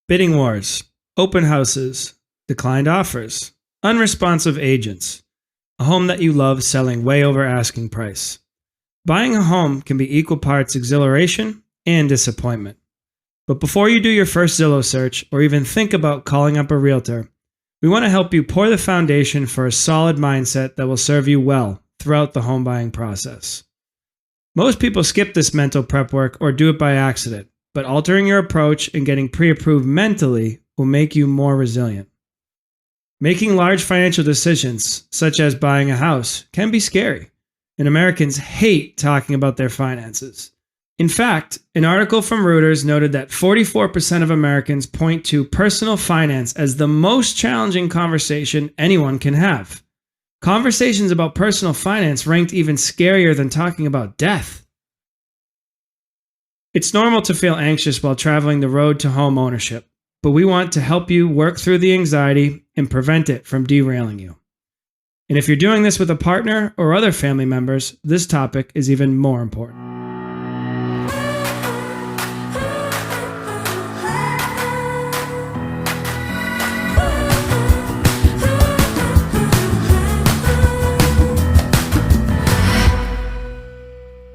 bidding wars, open houses, declined offers, unresponsive agents, a home that you love selling way over asking price. Buying a home can be equal parts exhilaration and disappointment. But before you do your first Zillow search or even think about calling up a realtor, we want to help you pour the foundation for a solid mindset that will serve you well throughout the home buying process. Most people skip this mental prep work or do it by accident, but altering your approach and getting pre-approved mentally will make you more resilient. Making large financial decisions, such as buying a house, can be scary, and Americans hate talking about their finances. In fact, an article from Reuters noted that 44% of Americans point to personal finance as the most challenging conversation anyone can have. Conversations about personal finance ranked even scarier than talking about death. It's normal to feel anxious while traveling the road to home ownership, but we want to help you work through the anxiety and prevent it from derailing you. And if you're doing this with a partner or other family members, this topic is even more important.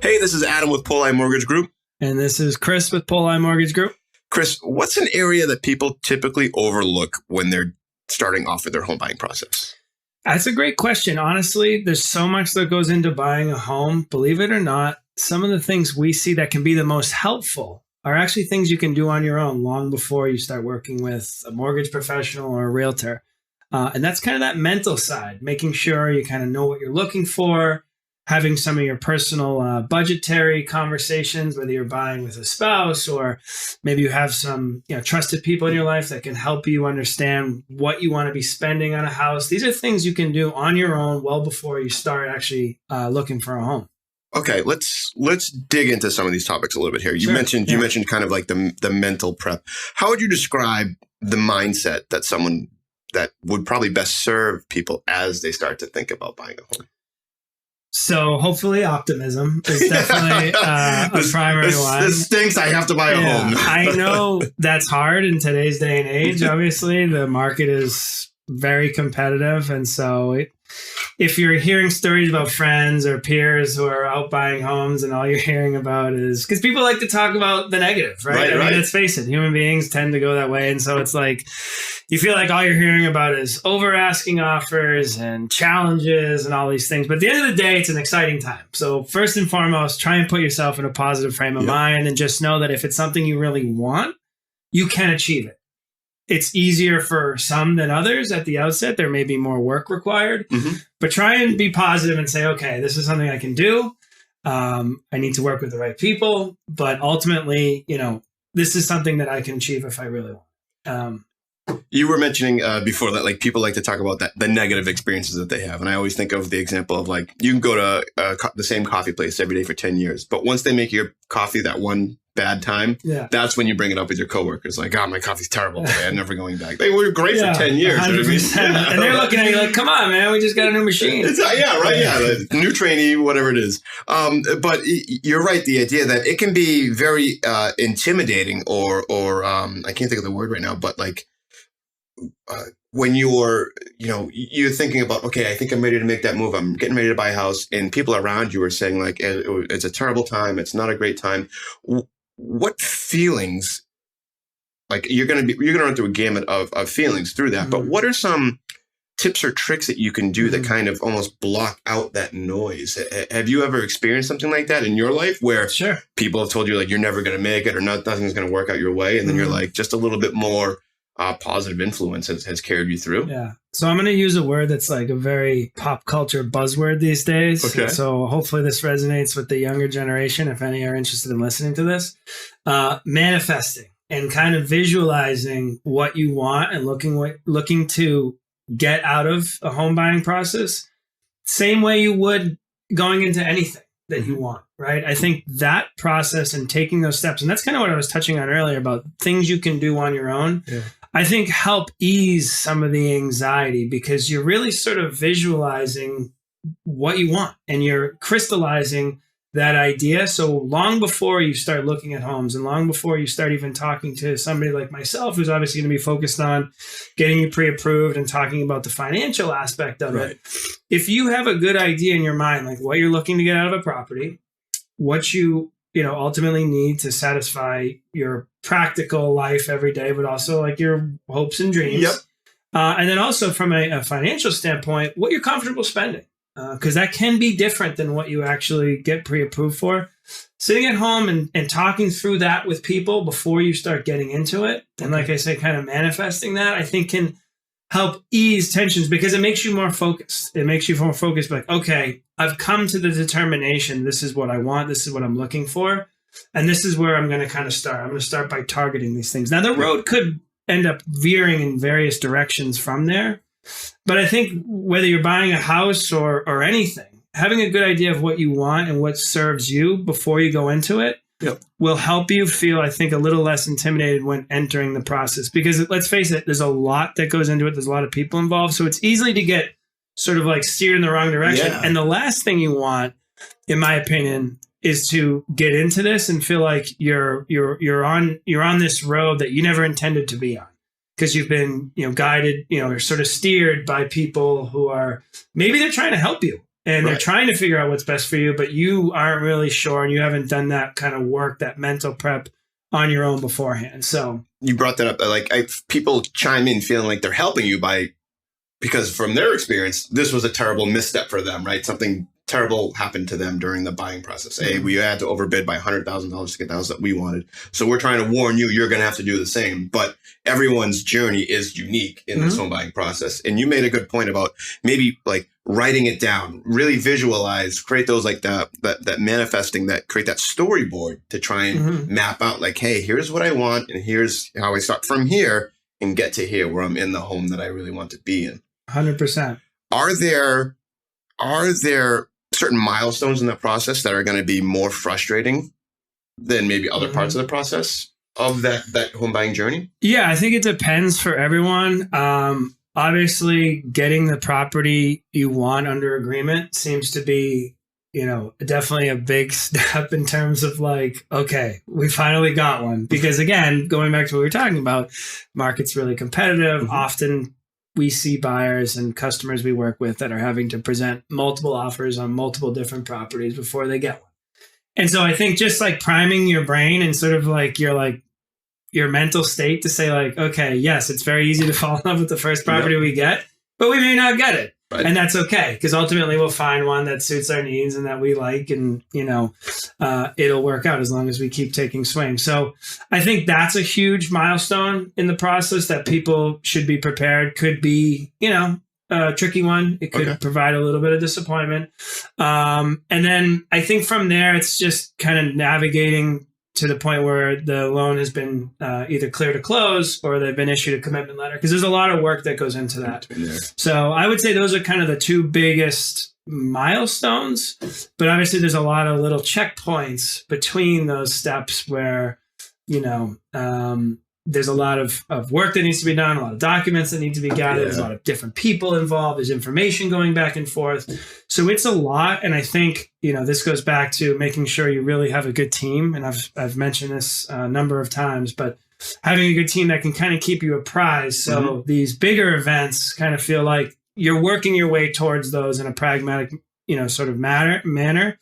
Hey, this is Adam with Poli Mortgage Group. And this is Chris with Poli Mortgage Group. Chris, what's an area that people typically overlook when they're starting off with their home buying process? That's a great question. Honestly, there's so much that goes into buying a home. Believe it or not, some of the things we see that can be the most helpful are actually things you can do on your own long before you start working with a mortgage professional or a realtor. And that's kind of that mental side, making sure you kind of know what you're looking for, having some of your personal budgetary conversations, whether you're buying with a spouse or maybe you have some trusted people in your life that can help you understand what you want to be spending on a house. These are things you can do on your own well before you start actually looking for a home. Okay, let's dig into some of these topics a little bit here. You mentioned kind of like the mental prep. How would you describe the mindset that someone that would probably best serve people as they start to think about buying a home? So hopefully optimism is definitely a primary one. This stinks. I have to buy a home. I know that's hard in today's day and age. Obviously, the market is very competitive. And so if you're hearing stories about friends or peers who are out buying homes and all you're hearing about is because people like to talk about the negative, right? I mean, let's face it, human beings tend to go that way. And so it's like, you feel like all you're hearing about is over asking offers and challenges and all these things. But at the end of the day, it's an exciting time. So first and foremost, try and put yourself in a positive frame of mind and just know that if it's something you really want, you can achieve it. It's easier for some than others at the outset. There may be more work required, but try and be positive and say, okay, this is something I can do. I need to work with the right people, but ultimately, this is something that I can achieve if I really want. You were mentioning before that like people like to talk about the negative experiences that they have. And I always think of the example of like you can go to the same coffee place every day for 10 years. But once they make your coffee that one bad time, that's when you bring it up with your coworkers. Like, oh, my coffee's terrible today. I'm never going back. They were great for 10 years. 100%. And they're looking at you like, come on, man, we just got a new machine. New trainee, whatever it is. But you're right. The idea that it can be very intimidating or I can't think of the word right now, but like, when you're thinking about, okay, I think I'm ready to make that move. I'm getting ready to buy a house, and people around you are saying like, it's a terrible time. It's not a great time. What feelings? Like you're gonna run through a gamut of feelings through that. But what are some tips or tricks that you can do that kind of almost block out that noise? Have you ever experienced something like that in your life where people have told you like you're never going to make it or nothing's going to work out your way, and then you're like just a little bit more positive influence has carried you through? Yeah. So I'm going to use a word that's like a very pop culture buzzword these days. Okay. So hopefully this resonates with the younger generation, if any are interested in listening to this. Manifesting and kind of visualizing what you want and looking to get out of a home buying process, same way you would going into anything that you want, right? I think that process and taking those steps, and that's kind of what I was touching on earlier about things you can do on your own. Yeah. I think help ease some of the anxiety because you're really sort of visualizing what you want and you're crystallizing that idea. So long before you start looking at homes and long before you start even talking to somebody like myself, who's obviously going to be focused on getting you pre-approved and talking about the financial aspect of it, if you have a good idea in your mind, like what you're looking to get out of a property, what you ultimately need to satisfy your practical life every day, but also like your hopes and dreams. Yep. And then also from a financial standpoint, what you're comfortable spending. Because that can be different than what you actually get pre-approved for. Sitting at home and talking through that with people before you start getting into it. And like I say, kind of manifesting that, I think can help ease tensions because it makes you more focused. It makes you more focused, like, okay, I've come to the determination. This is what I want. This is what I'm looking for. And this is where I'm going to kind of start. I'm going to start by targeting these things. Now, the road could end up veering in various directions from there. But I think whether you're buying a house or anything, having a good idea of what you want and what serves you before you go into it will help you feel, I think, a little less intimidated when entering the process. Because let's face it, there's a lot that goes into it. There's a lot of people involved. So it's easily to get sort of like steered in the wrong direction. Yeah. And the last thing you want, in my opinion, is to get into this and feel like you're on this road that you never intended to be on. Because you've been, guided, or sort of steered by people who are, maybe they're trying to help you and they're trying to figure out what's best for you, but you aren't really sure and you haven't done that kind of work, that mental prep on your own beforehand. So you brought that up. Like people chime in feeling like they're helping you because from their experience, this was a terrible misstep for them, right? Something terrible happened to them during the buying process. Hey, we had to overbid by $100,000 to get the house that we wanted. So we're trying to warn you, you're going to have to do the same. But everyone's journey is unique in this home buying process. And you made a good point about maybe like writing it down, really visualize, create those like that manifesting, that create that storyboard to try and map out like, hey, here's what I want. And here's how I start from here and get to here where I'm in the home that I really want to be in. 100%. Are there certain milestones in the process that are going to be more frustrating than maybe other parts of the process of that home buying journey? Yeah, I think it depends for everyone. Obviously, getting the property you want under agreement seems to be, definitely a big step in terms of like, okay, we finally got one. Because again, going back to what we were talking about, market's really competitive. Often we see buyers and customers we work with that are having to present multiple offers on multiple different properties before they get one. And so I think just like priming your brain and sort of like your mental state to say like, okay, yes, it's very easy to fall in love with the first property we get, but we may not get it. Right. And that's okay, because ultimately we'll find one that suits our needs and that we like, and it'll work out as long as we keep taking swings. So I think that's a huge milestone in the process that people should be prepared. Could be, a tricky one. It could provide a little bit of disappointment. And then I think from there, it's just kind of navigating to the point where the loan has been either clear to close or they've been issued a commitment letter, because there's a lot of work that goes into that. So I would say those are kind of the two biggest milestones, but obviously there's a lot of little checkpoints between those steps where, there's a lot of work that needs to be done, a lot of documents that need to be gathered, there's a lot of different people involved, there's information going back and forth. So it's a lot. And I think, this goes back to making sure you really have a good team. And I've mentioned this a number of times, but having a good team that can kind of keep you apprised. So these bigger events kind of feel like you're working your way towards those in a pragmatic, sort of manner,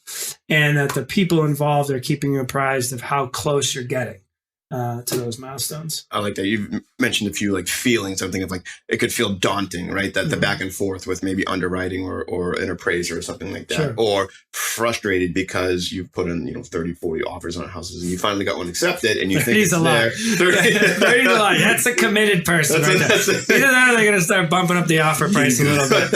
and that the people involved are keeping you apprised of how close you're getting to those milestones. I like that. You've mentioned a few like feelings. I'm thinking of like, it could feel daunting, right? That the back and forth with maybe underwriting or an appraiser or something like that, or frustrated because you've put in, 30, 40 offers on houses and you finally got one accepted and you think it's a there. 30's a lot. That's a committed person. Either that or they're going to start bumping up the offer price a little bit.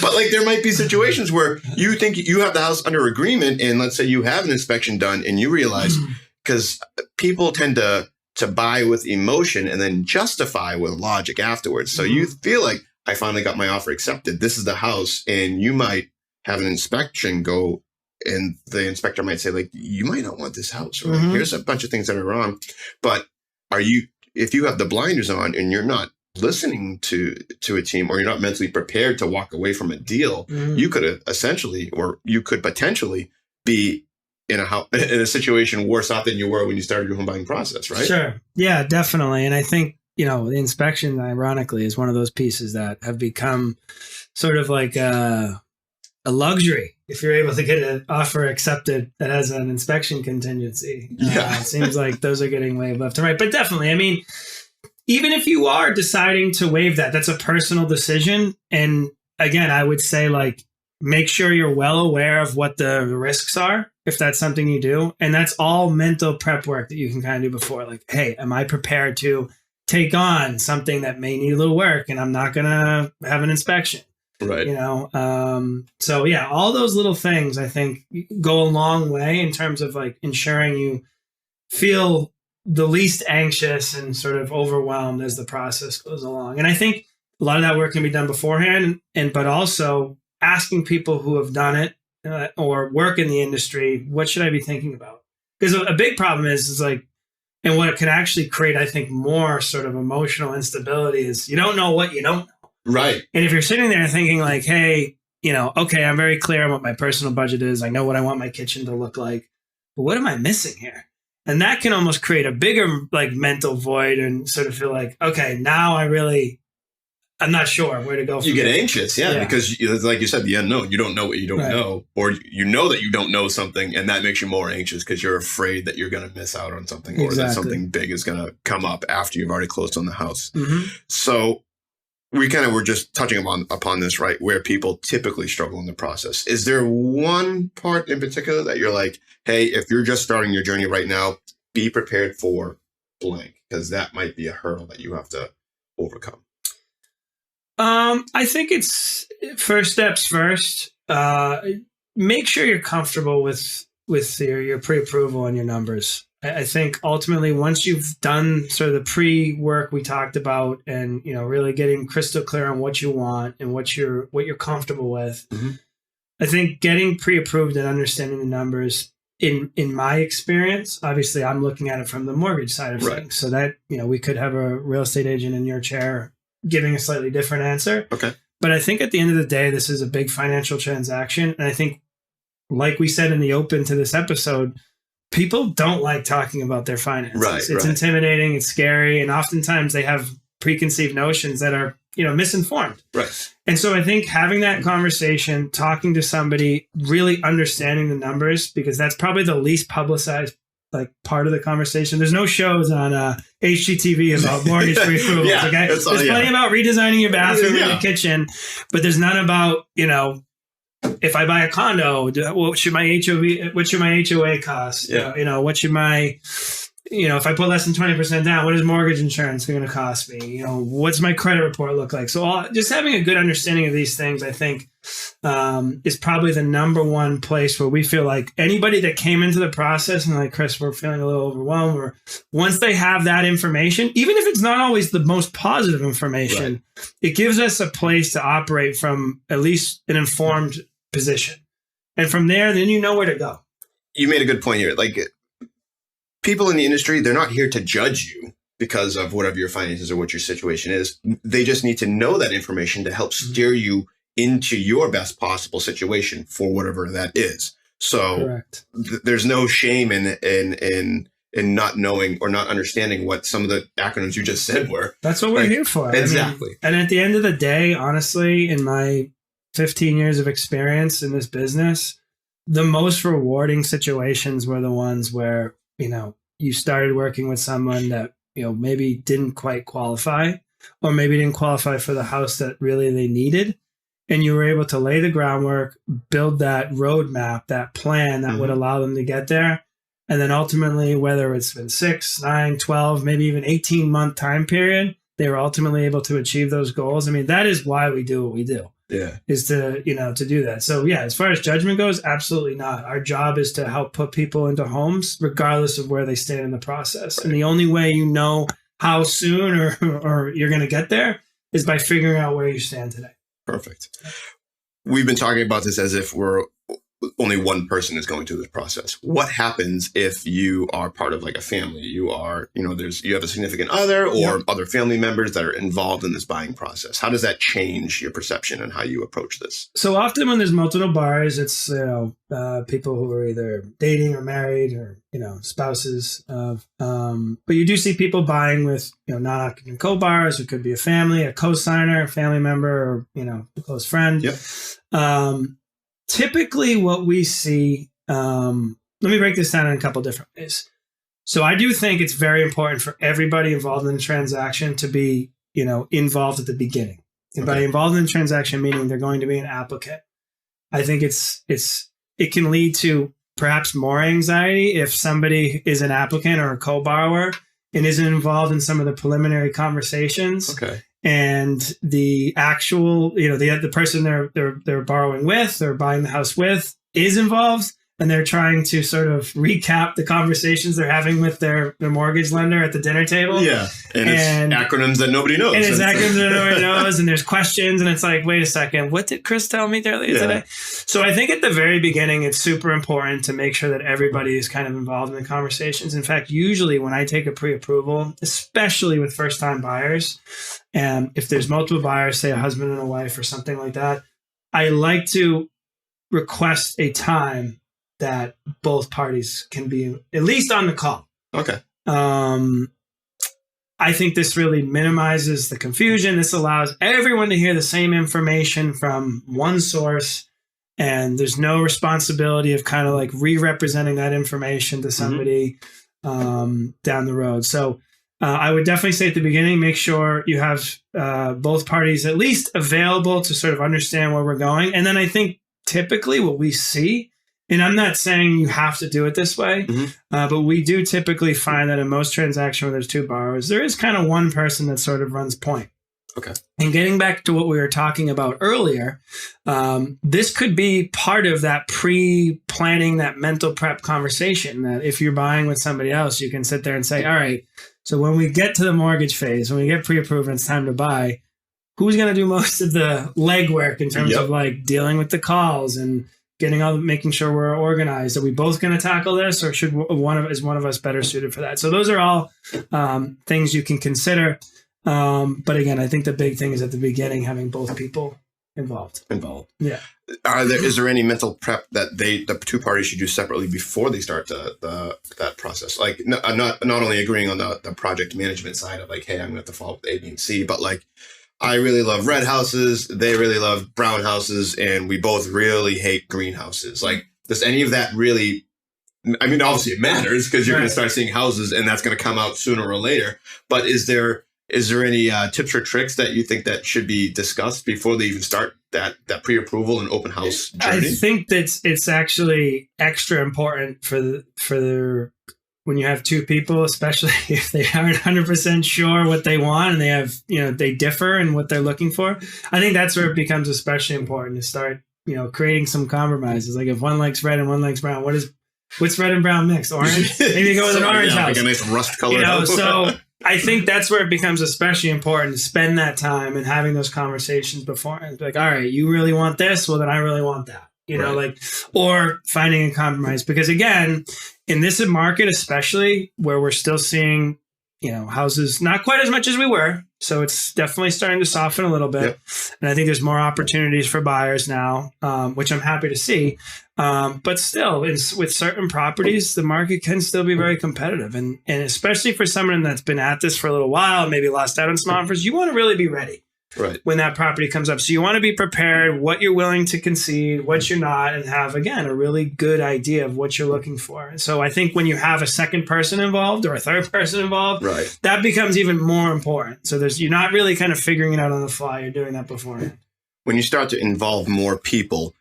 But like, there might be situations where you think you have the house under agreement, and let's say you have an inspection done and you realize, because people tend to buy with emotion and then justify with logic afterwards. So you feel like, I finally got my offer accepted. This is the house. And you might have an inspection go, and the inspector might say like, you might not want this house. Or here's a bunch of things that are wrong. But if you have the blinders on and you're not listening to a team, or you're not mentally prepared to walk away from a deal, you could essentially, or you could potentially be in a situation worse off than you were when you started your home buying process, right? Sure. Yeah, definitely. And I think, the inspection, ironically, is one of those pieces that have become sort of like a luxury. If you're able to get an offer accepted that has an inspection contingency, it seems like those are getting waived left and right. But definitely, even if you are deciding to waive that, that's a personal decision. And again, I would say make sure you're well aware of what the risks are, if that's something you do. And that's all mental prep work that you can kind of do before. Like, hey, am I prepared to take on something that may need a little work and I'm not going to have an inspection? Right. So yeah, all those little things I think go a long way in terms of ensuring you feel the least anxious and sort of overwhelmed as the process goes along. And I think a lot of that work can be done beforehand, but also asking people who have done it or work in the industry, what should I be thinking about? Because a big problem is and what it can actually create, I think, more sort of emotional instability is you don't know what you don't know. Right. And if you're sitting there thinking hey, okay, I'm very clear on what my personal budget is. I know what I want my kitchen to look like. But what am I missing here? And that can almost create a bigger mental void and sort of feel okay, now I'm not sure where to go. You get anxious, because like you said, the unknown. You don't know what you don't know, or you know that you don't know something, and that makes you more anxious because you're afraid that you're going to miss out on something, or that something big is going to come up after you've already closed on the house. Mm-hmm. So we kind of were just touching upon this, right? Where people typically struggle in the process. Is there one part in particular that you're like, hey, if you're just starting your journey right now, be prepared for blank, because that might be a hurdle that you have to overcome? I think it's first steps first. Make sure you're comfortable with your pre-approval and your numbers. I think ultimately, once you've done sort of the pre-work we talked about, and really getting crystal clear on what you want and what you're comfortable with, I think getting pre-approved and understanding the numbers, in my experience, obviously I'm looking at it from the mortgage side of things, so that we could have a real estate agent in your chair giving a slightly different answer. Okay. But I think at the end of the day, this is a big financial transaction. And I think, like we said in the open to this episode, people don't like talking about their finances. It's intimidating, it's scary, and oftentimes they have preconceived notions that are, misinformed. Right. And so I think having that conversation, talking to somebody, really understanding the numbers, because that's probably the least publicized part of the conversation. There's no shows on HGTV about mortgage pre-approvals. Okay, there's plenty about redesigning your bathroom and your kitchen, but there's none about if I buy a condo, what should my HOA cost? What should my if I put less than 20% down, what is mortgage insurance going to cost me? What's my credit report look like? So just having a good understanding of these things, I think, is probably the number one place where we feel like anybody that came into the process and Chris, we're feeling a little overwhelmed, or once they have that information, even if it's not always the most positive information, it gives us a place to operate from at least an informed position. And from there, then you know where to go. You made a good point here. People in the industry, they're not here to judge you because of whatever your finances or what your situation is. They just need to know that information to help steer you into your best possible situation for whatever that is. So there's no shame in not knowing or not understanding what some of the acronyms you just said were. That's what we're here for. Exactly. And at the end of the day, honestly, in my 15 years of experience in this business, the most rewarding situations were the ones where you started working with someone that, maybe didn't quite qualify, or maybe didn't qualify for the house that really they needed. And you were able to lay the groundwork, build that roadmap, that plan that would allow them to get there. And then ultimately, whether it's been 6, 9, 12, maybe even 18-month time period, they were ultimately able to achieve those goals. That is why we do what we do. Yeah. Is to do that. So as far as judgment goes, absolutely not. Our job is to help put people into homes regardless of where they stand in the process. Right. And the only way you know how soon or you're going to get there is by figuring out where you stand today. Perfect. We've been talking about this as if we're only one person is going through this process. What happens if you are part of like a family? You are, you have a significant other or other family members that are involved in this buying process. How does that change your perception and how you approach this? So often when there's multiple buyers, it's people who are either dating or married or spouses of. But you do see people buying with non-occupant co-buyers. It could be a family, a co-signer, a family member, or a close friend. Yep. Typically what we see, let me break this down in a couple different ways. So I do think it's very important for everybody involved in the transaction to be, involved at the beginning. And by involved in the transaction, meaning they're going to be an applicant. I think it can lead to perhaps more anxiety if somebody is an applicant or a co-borrower and isn't involved in some of the preliminary conversations. Okay. And the actual, the person they're borrowing with or buying the house with is involved, and they're trying to sort of recap the conversations they're having with their mortgage lender at the dinner table. Yeah, and it's acronyms that nobody knows. And it's acronyms that nobody knows, and there's questions, and it's like, wait a second, what did Chris tell me earlier today? So I think at the very beginning, it's super important to make sure that everybody is kind of involved in the conversations. In fact, usually when I take a pre-approval, especially with first-time buyers, and if there's multiple buyers, say a husband and a wife or something like that, I like to request a time that both parties can be at least on the call. Okay. I think this really minimizes the confusion. This allows everyone to hear the same information from one source, and there's no responsibility of kind of like re-representing that information to somebody down the road. So I would definitely say at the beginning, make sure you have both parties at least available to sort of understand where we're going. And then I think typically what we see, and I'm not saying you have to do it this way, but we do typically find that in most transactions where there's two borrowers, there is kind of one person that sort of runs point. Okay. And getting back to what we were talking about earlier, this could be part of that pre-planning, that mental prep conversation, that if you're buying with somebody else, you can sit there and say, all right, so when we get to the mortgage phase, when we get pre-approved and it's time to buy, who's going to do most of the legwork in terms of like dealing with the calls and making sure we're organized? Are we both going to tackle this, or is one of us better suited for that? So those are all things you can consider. But again, I think the big thing is at the beginning, having both people involved. Yeah. Is there any mental prep that the two parties should do separately before they start that process? Like not only agreeing on the project management side of like, hey, I'm going to have to follow up with A, B, and C, but like, I really love red houses, they really love brown houses, and we both really hate greenhouses. Like, does any of that really, I mean, obviously it matters because you're going to start seeing houses and that's going to come out sooner or later. But is there any tips or tricks that you think that should be discussed before they even start that pre-approval and open house journey? I think that it's actually extra important for when you have two people, especially if they aren't 100% sure what they want and they have, they differ in what they're looking for. I think that's where it becomes especially important to start, creating some compromises. Like if one likes red and one likes brown, what's red and brown mixed? Orange? Maybe go with an orange house. Like a nice rust color. So I think that's where it becomes especially important to spend that time and having those conversations before. And like, all right, you really want this? Well, then I really want that. Or finding a compromise. Because again, in this market, especially where we're still seeing, houses not quite as much as we were. So it's definitely starting to soften a little bit. Yep. And I think there's more opportunities for buyers now, which I'm happy to see. But still, with certain properties, the market can still be very competitive. And especially for someone that's been at this for a little while, maybe lost out on some offers, you want to really be ready. Right. When that property comes up. So you want to be prepared, what you're willing to concede, what you're not, and have, again, a really good idea of what you're looking for. And so I think when you have a second person involved or a third person involved, that becomes even more important. So you're not really kind of figuring it out on the fly. You're doing that beforehand. When you start to involve more people,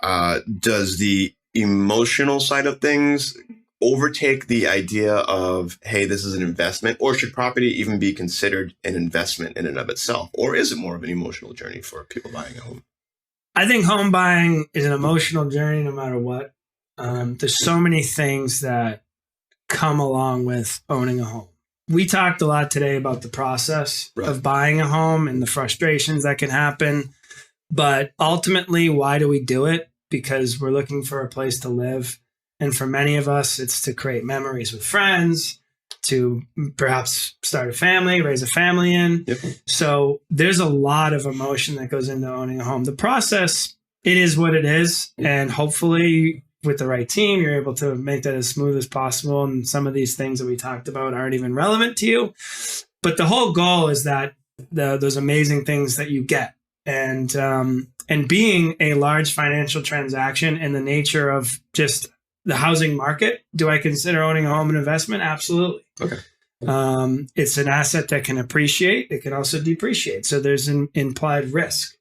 does the emotional side of things overtake the idea of, hey, this is an investment, or should property even be considered an investment in and of itself? Or is it more of an emotional journey for people buying a home? I think home buying is an emotional journey no matter what. There's so many things that come along with owning a home. We talked a lot today about the process of buying a home and the frustrations that can happen. But ultimately, why do we do it? because we're looking for a place to live. And for many of us, it's to create memories with friends, to perhaps start a family, raise a family in. Yep. So there's a lot of emotion that goes into owning a home. The process, it is what it is. And hopefully with the right team, you're able to make that as smooth as possible. And some of these things that we talked about aren't even relevant to you. But the whole goal is that those amazing things that you get. And being a large financial transaction in the nature of just the housing market, do I consider owning a home an investment? Absolutely. Okay. It's an asset that can appreciate. It can also depreciate. So there's an implied risk.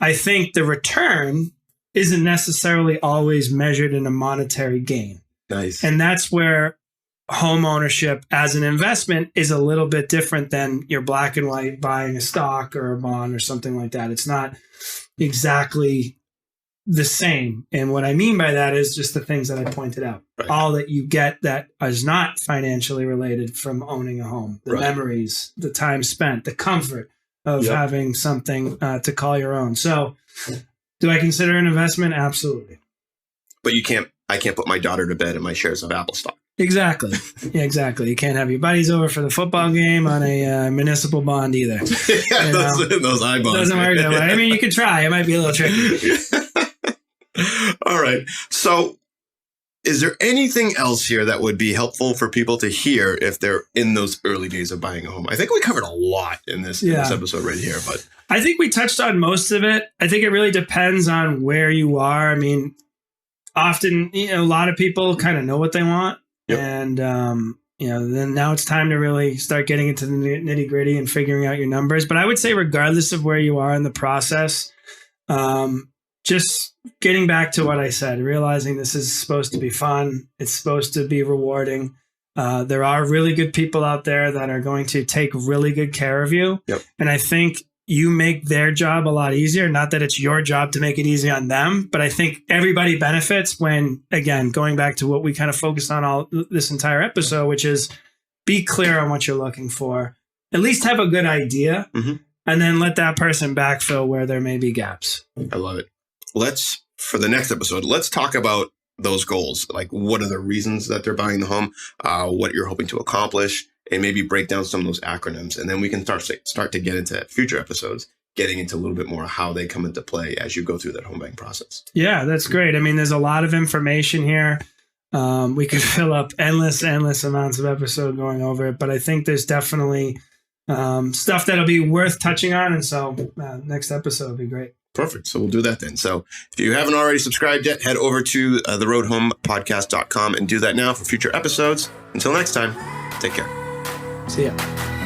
I think the return isn't necessarily always measured in a monetary gain. Nice. And that's where home ownership as an investment is a little bit different than your black and white buying a stock or a bond or something like that. It's not exactly the same. And what I mean by that is just the things that I pointed out. Right. All that you get that is not financially related from owning a home, the memories, the time spent, the comfort of having something to call your own. So do I consider an investment? Absolutely. But I can't put my daughter to bed in my shares of Apple stock. Exactly. Yeah, exactly. You can't have your buddies over for the football game on a municipal bond either. Yeah, those I bonds. Doesn't work that way. I mean, you could try. It might be a little tricky. All right. So is there anything else here that would be helpful for people to hear if they're in those early days of buying a home? I think we covered a lot in this episode right here, but I think we touched on most of it. I think it really depends on where you are. I mean, often, a lot of people kind of know what they want. Yep. And, then now it's time to really start getting into the nitty gritty and figuring out your numbers. But I would say regardless of where you are in the process, just getting back to what I said, realizing this is supposed to be fun. It's supposed to be rewarding. There are really good people out there that are going to take really good care of you. Yep. And I think you make their job a lot easier. Not that it's your job to make it easy on them, but I think everybody benefits when, again, going back to what we kind of focused on all this entire episode, which is be clear on what you're looking for. At least have a good idea, and then let that person backfill where there may be gaps. I love it. For the next episode, let's talk about those goals. Like, what are the reasons that they're buying the home, what you're hoping to accomplish, and maybe break down some of those acronyms. And then we can start to get into future episodes, getting into a little bit more of how they come into play as you go through that home buying process. Yeah, that's great. I mean, there's a lot of information here. We could fill up endless amounts of episode going over it, but I think there's definitely stuff that'll be worth touching on. And so next episode will be great. Perfect. So we'll do that then. So if you haven't already subscribed yet, head over to theroadhomepodcast.com and do that now for future episodes. Until next time, take care. See ya.